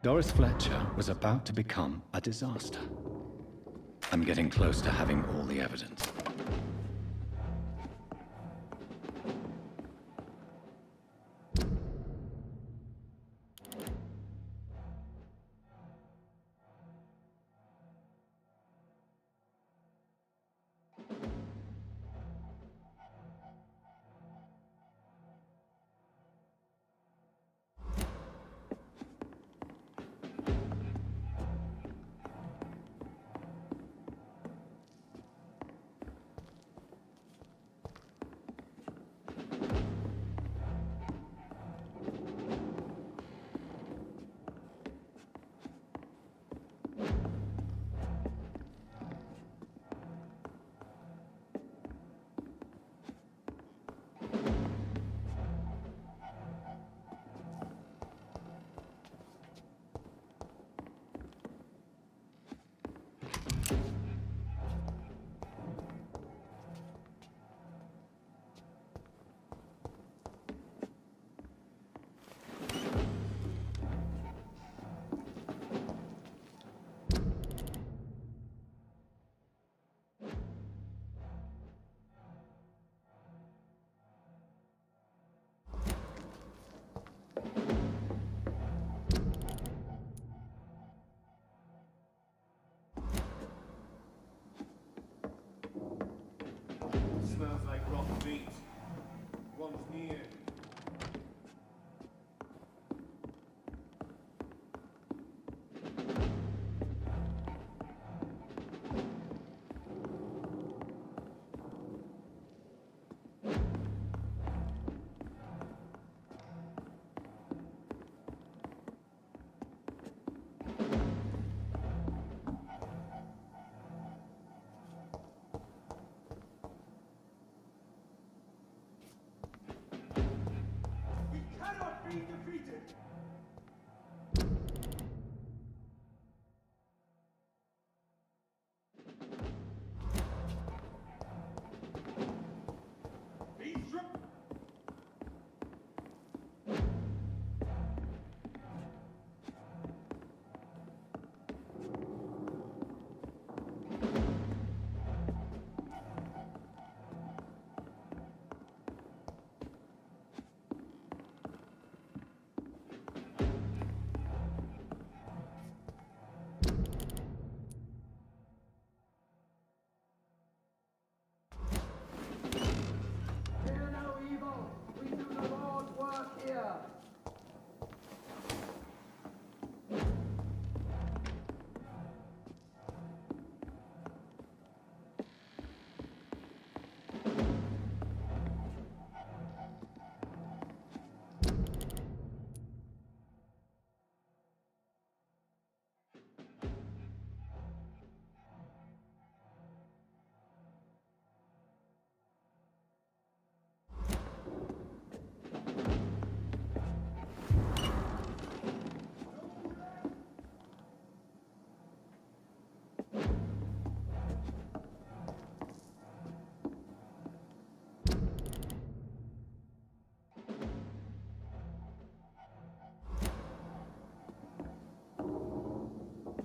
Doris Fletcher was about to become a disaster. I'm getting close to having all the evidence. Smells like rotten meat. One's near. We cannot be defeated! Be stripped! Fear no evil. We do the Lord's work here.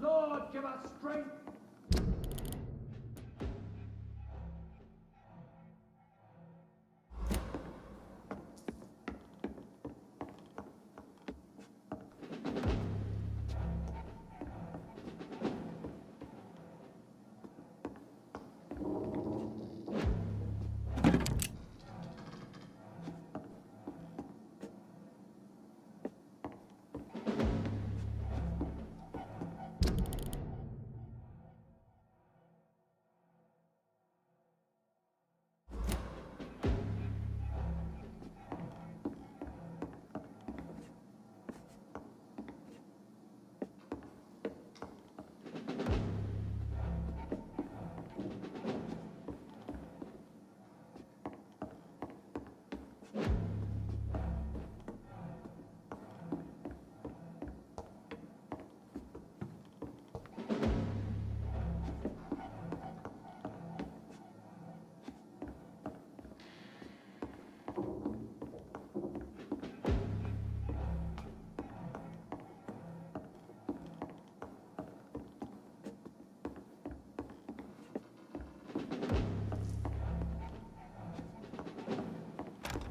Lord, give us strength.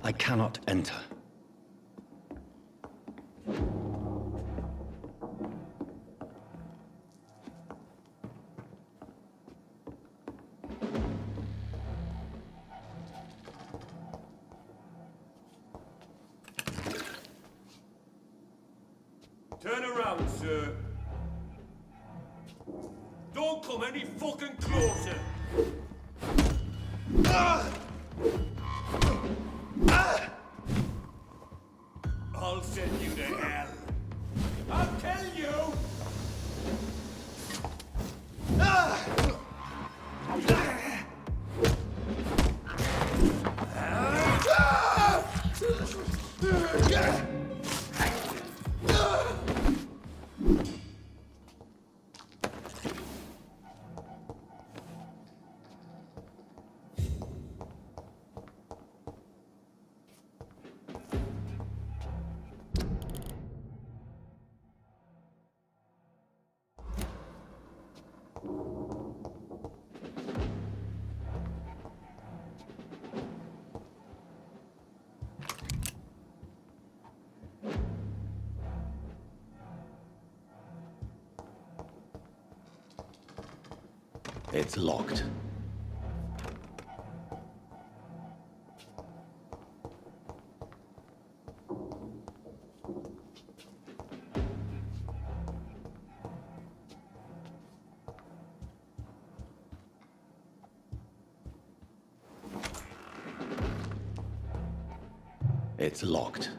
I cannot enter. Turn around, sir. Don't come any fucking closer. I'll send you to hell. I'll tell you! It's locked. It's locked.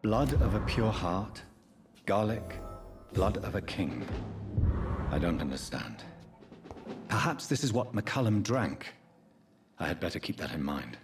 Blood of a pure heart, garlic, blood of a king. I don't understand. Perhaps this is what McCullum drank. I had better keep that in mind.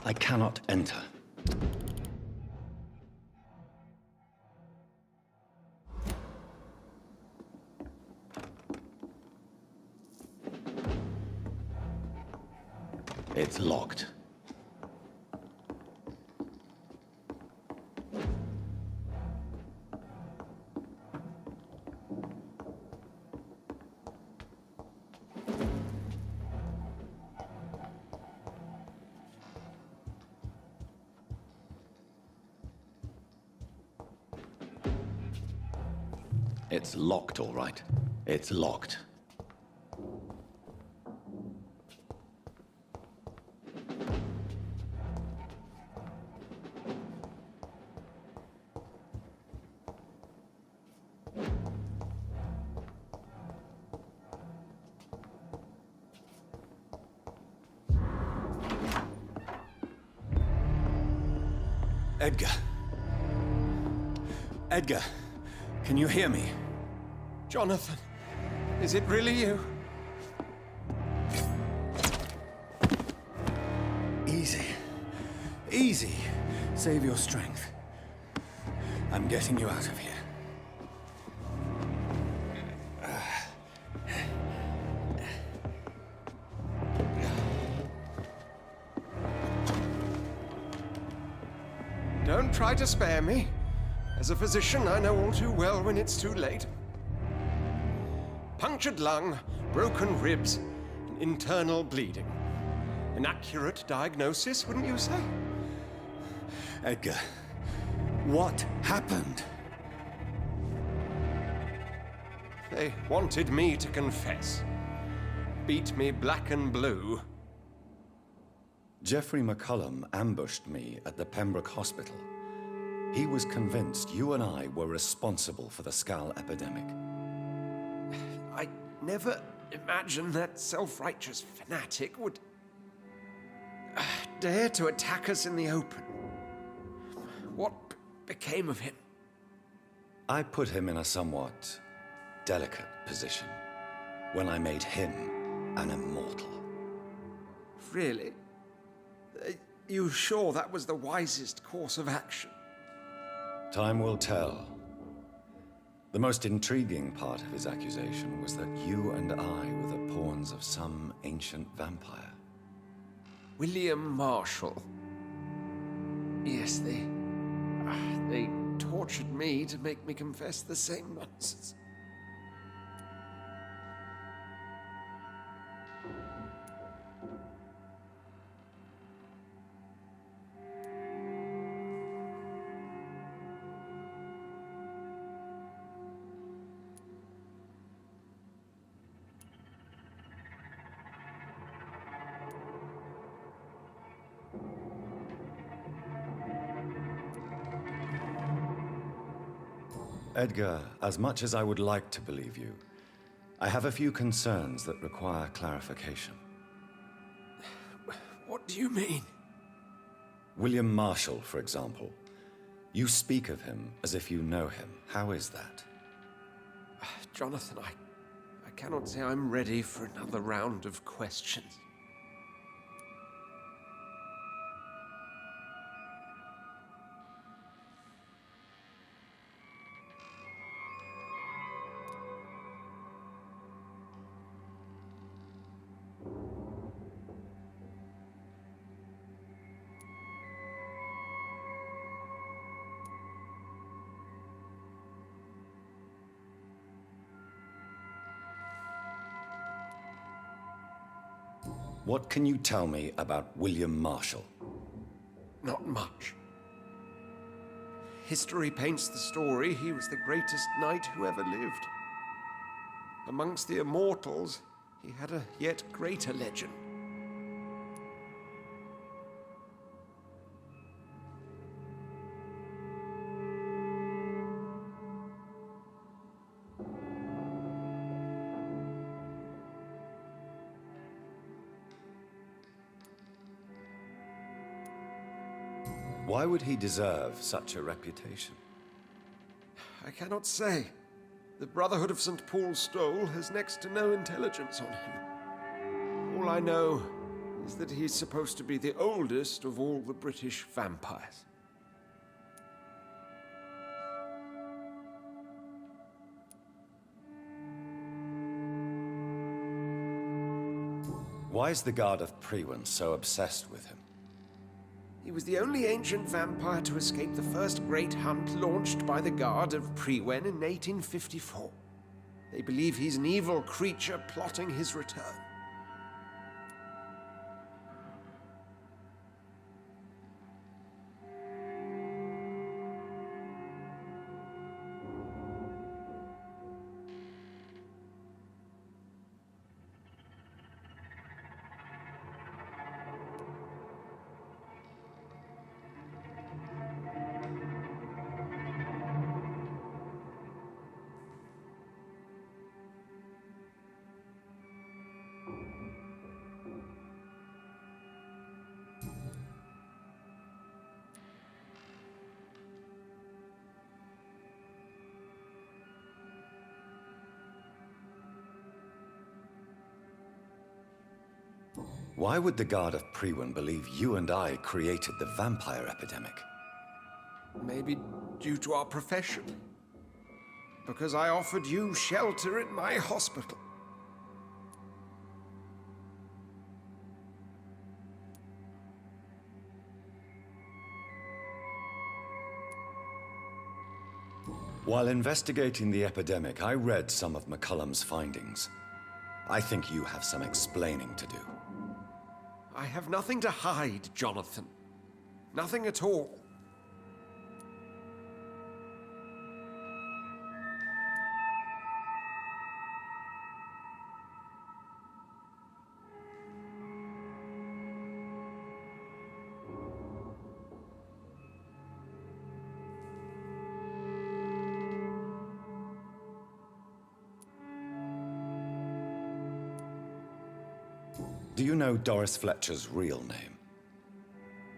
I cannot enter. It's locked. It's locked, all right. It's locked. Edgar. Edgar, can you hear me? Jonathan, is it really you? Easy. Easy. Save your strength. I'm getting you out of here. Don't try to spare me. As a physician, I know all too well when it's too late. Punctured lung, broken ribs, and internal bleeding. An accurate diagnosis, wouldn't you say? Edgar, what happened? They wanted me to confess. Beat me black and blue. Jeffrey McCullum ambushed me at the Pembroke Hospital. He was convinced you and I were responsible for the Skal epidemic. I never imagined that self-righteous fanatic would dare to attack us in the open. What became of him? I put him in a somewhat delicate position when I made him an immortal. Really? You sure that was the wisest course of action? Time will tell. The most intriguing part of his accusation was that you and I were the pawns of some ancient vampire. William Marshall. Yes, they tortured me to make me confess the same nonsense. Edgar, as much as I would like to believe you, I have a few concerns that require clarification. What do you mean? William Marshall, for example. You speak of him as if you know him. How is that? Jonathan, I cannot say I'm ready for another round of questions. What can you tell me about William Marshall? Not much. History paints the story he was the greatest knight who ever lived. Amongst the immortals, he had a yet greater legend. Why would he deserve such a reputation? I cannot say. The Brotherhood of St. Paul's Stole has next to no intelligence on him. All I know is that he's supposed to be the oldest of all the British vampires. Why is the Guard of Priwen so obsessed with him? He was the only ancient vampire to escape the first great hunt launched by the Guard of Priwen in 1854. They believe he's an evil creature plotting his return. Why would the Guard of Priwen believe you and I created the vampire epidemic? Maybe due to our profession. Because I offered you shelter in my hospital. While investigating the epidemic, I read some of McCullum's findings. I think you have some explaining to do. I have nothing to hide, Jonathan. Nothing at all. Do you know Doris Fletcher's real name?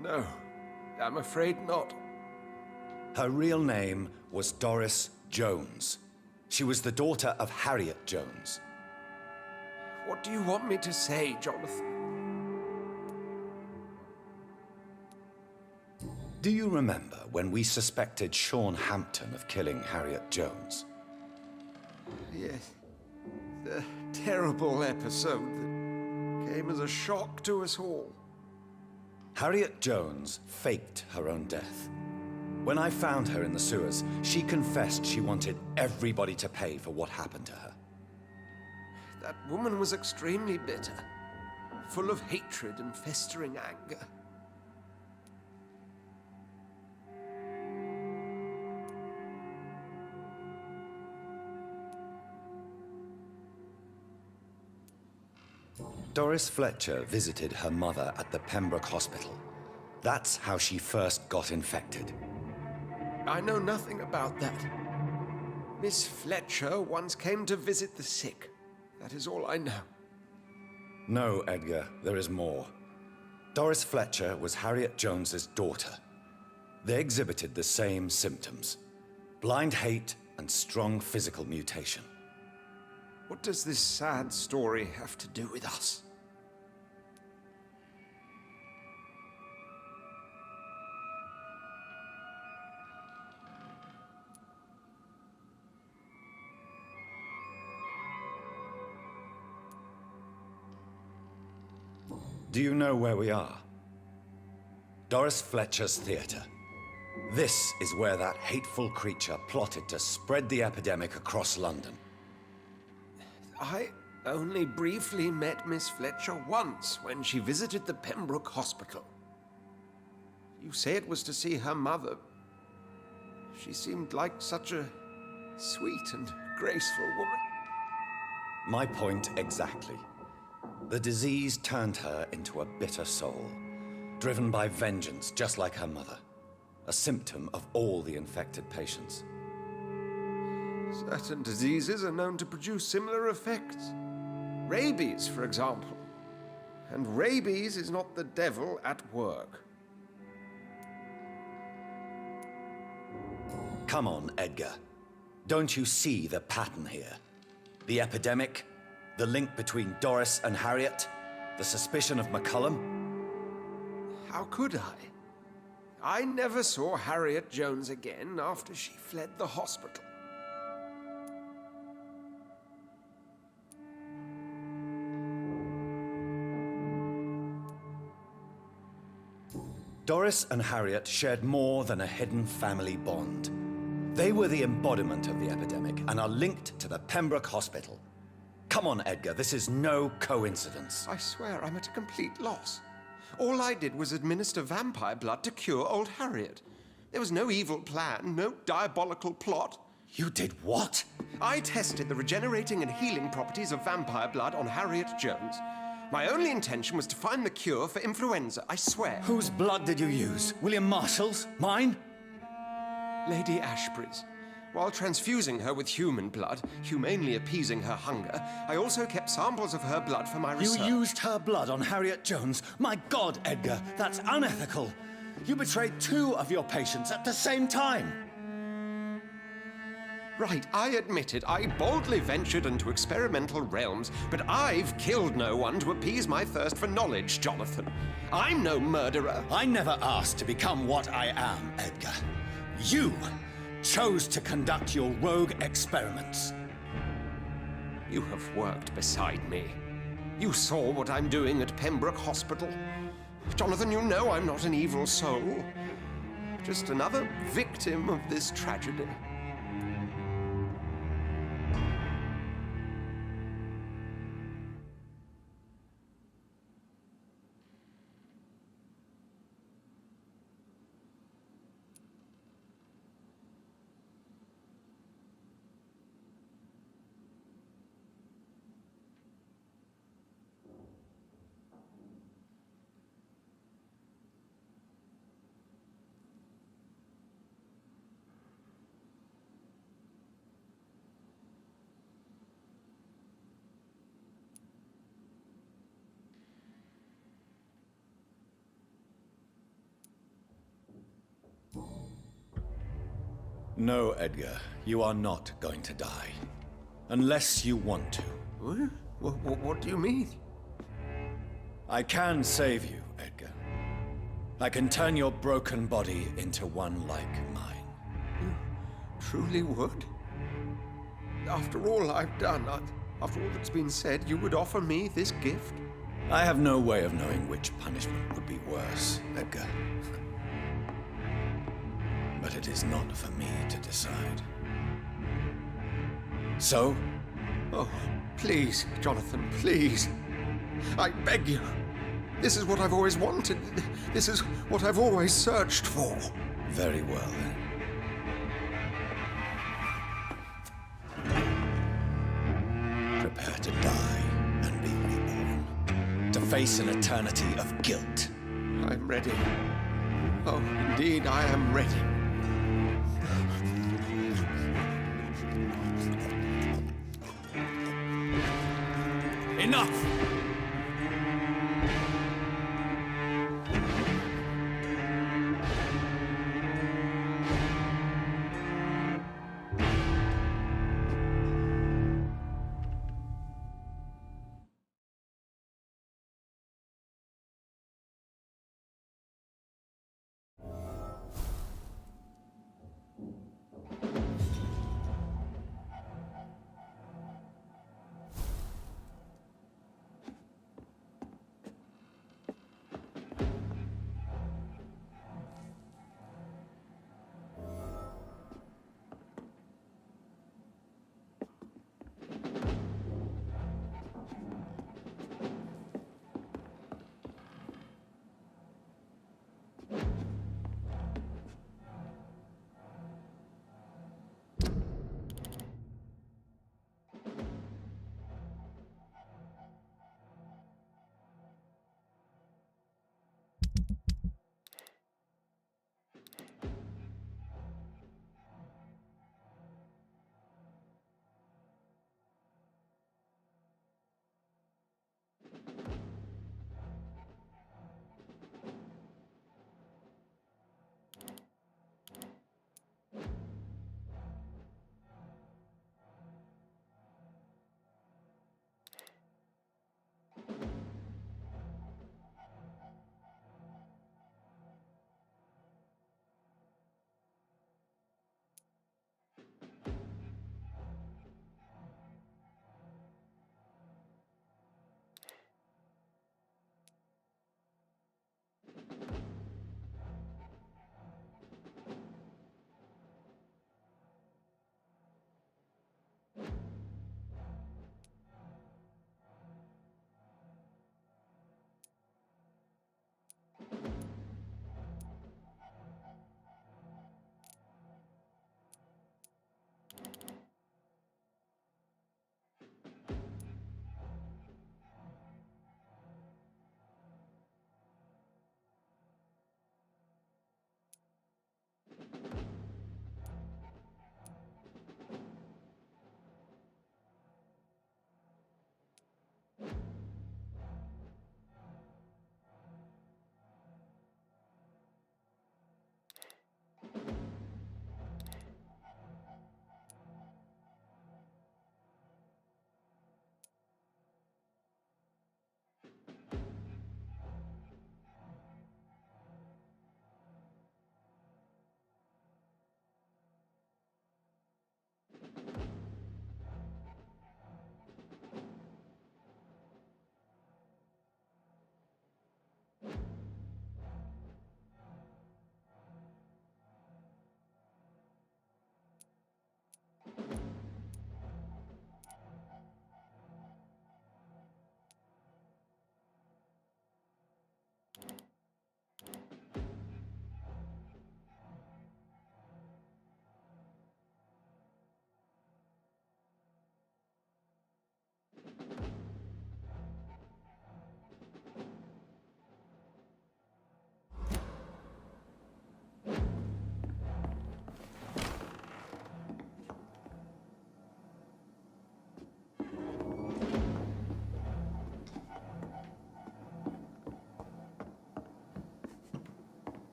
No, I'm afraid not. Her real name was Doris Jones. She was the daughter of Harriet Jones. What do you want me to say, Jonathan? Do you remember when we suspected Sean Hampton of killing Harriet Jones? Yes. The terrible episode that came as a shock to us all. Harriet Jones faked her own death. When I found her in the sewers, she confessed she wanted everybody to pay for what happened to her. That woman was extremely bitter, full of hatred and festering anger. Doris Fletcher visited her mother at the Pembroke Hospital. That's how she first got infected. I know nothing about that. Miss Fletcher once came to visit the sick. That is all I know. No, Edgar, there is more. Doris Fletcher was Harriet Jones's daughter. They exhibited the same symptoms: blind hate and strong physical mutation. What does this sad story have to do with us? Do you know where we are? Doris Fletcher's theater. This is where that hateful creature plotted to spread the epidemic across London. I only briefly met Miss Fletcher once when she visited the Pembroke Hospital. You say it was to see her mother. She seemed like such a sweet and graceful woman. My point exactly. The disease turned her into a bitter soul, driven by vengeance just like her mother. A symptom of all the infected patients. Certain diseases are known to produce similar effects. Rabies, for example. And rabies is not the devil at work. Come on, Edgar. Don't you see the pattern here? The epidemic, the link between Doris and Harriet, the suspicion of McCullum? How could I? I never saw Harriet Jones again after she fled the hospital. Doris and Harriet shared more than a hidden family bond. They were the embodiment of the epidemic and are linked to the Pembroke Hospital. Come on, Edgar, this is no coincidence. I swear I'm at a complete loss. All I did was administer vampire blood to cure old Harriet. There was no evil plan, no diabolical plot. You did what? I tested the regenerating and healing properties of vampire blood on Harriet Jones. My only intention was to find the cure for influenza, I swear. Whose blood did you use? William Marshall's? Mine? Lady Ashbury's. While transfusing her with human blood, humanely appeasing her hunger, I also kept samples of her blood for my research. You used her blood on Harriet Jones? My God, Edgar, that's unethical. You betrayed 2 of your patients at the same time. Right, I admit it. I boldly ventured into experimental realms, but I've killed no one to appease my thirst for knowledge, Jonathan. I'm no murderer. I never asked to become what I am, Edgar. You chose to conduct your rogue experiments. You have worked beside me. You saw what I'm doing at Pembroke Hospital. Jonathan, you know I'm not an evil soul. Just another victim of this tragedy. No, Edgar, you are not going to die. Unless you want to. What do you mean? I can save you, Edgar. I can turn your broken body into one like mine. You truly would? After all I've done, after all that's been said, you would offer me this gift? I have no way of knowing which punishment would be worse, Edgar. But it is not for me to decide. So? Oh, please, Jonathan, please. I beg you. This is what I've always wanted. This is what I've always searched for. Very well, then. Prepare to die and be reborn. To face an eternity of guilt. I'm ready. Oh, indeed, I am ready. Enough!